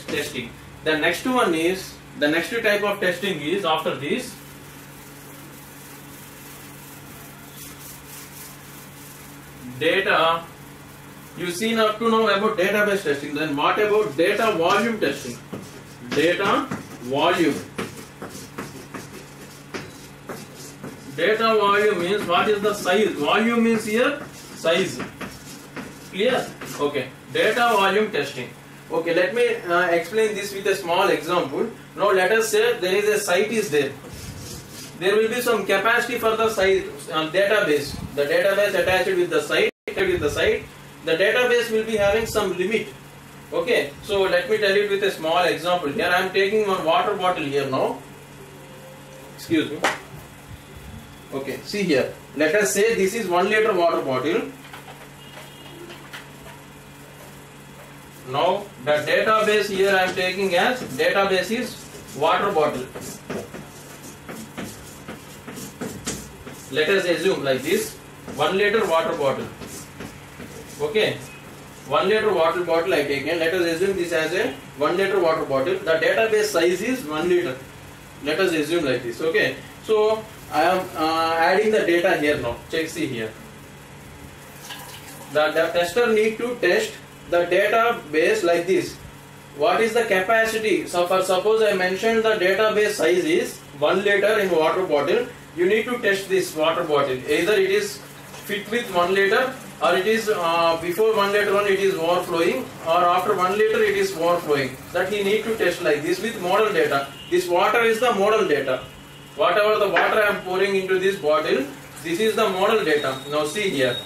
testing. The next one is, the next type of testing is after this. Data, you seen up to now about database testing. Then what about data volume testing? Data volume. Data volume means what is the size? Volume means here size. Clear? Okay. Data volume testing. Okay, let me explain this with a small example. Now let us say there is a site is there. There will be some capacity for the site database. The database attached with the site. The database will be having some limit. Okay, so let me tell you with a small example. Here I am taking one water bottle here now. Excuse me. Okay, see here. Let us say this is 1 liter water bottle. Now the database here I am taking as database is water bottle. Let us assume like this, 1 liter water bottle. Okay, 1 liter water bottle I taken. Let us assume this as a 1 liter water bottle. The database size is 1 liter. Let us assume like this. Okay, so I am adding the data here now. Check, see here. The tester need to test the database like this. What is the capacity? So for suppose I mentioned the database size is 1 liter in water bottle. You need to test this water bottle. Either it is fit with 1 liter or it is before 1 liter it is overflowing, or after 1 liter it is overflowing. That he need to test like this with model data. This water is the model data. Whatever the water I am pouring into this bottle, this is the model data. Now see here.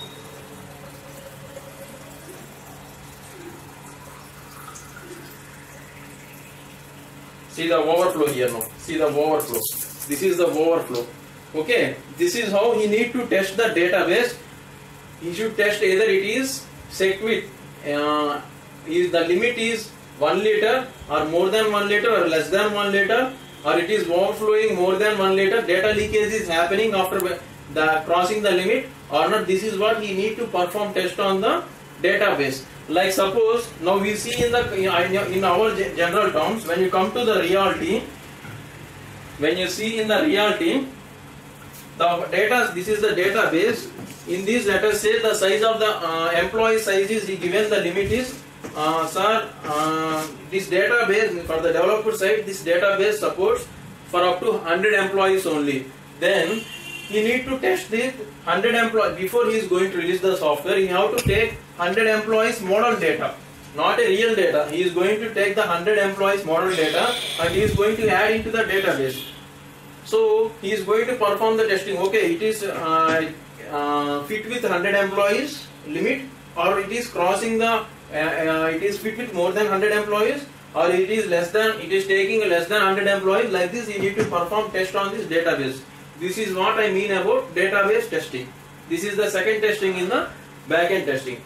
See the overflow here now. See the overflow. This is the overflow. Okay. This is how he need to test the database. He should test either it is set with is the limit is 1 liter or more than 1 liter or less than 1 liter, or it is overflowing more than 1 liter. Data leakage is happening after the crossing the limit or not. This is what he need to perform test on the database. Like suppose now we see in the in our general terms, when you come to the reality, when you see in the reality the data, this is the database. In this, let us say the size of the employee size is given, the limit is sir, this database for the developer side, this database supports for up to 100 employees only. Then he need to test the 100 employees before he is going to release the software. He have to take 100 employees model data, not a real data. He is going to take the 100 employees model data and he is going to add into the database. So he is going to perform the testing. Okay, it is fit with 100 employees limit, or it is crossing the it is fit with more than 100 employees, or it is less than, it is taking less than 100 employees. Like this you need to perform test on this database. This is what I mean about database testing. This is the second testing in the backend testing.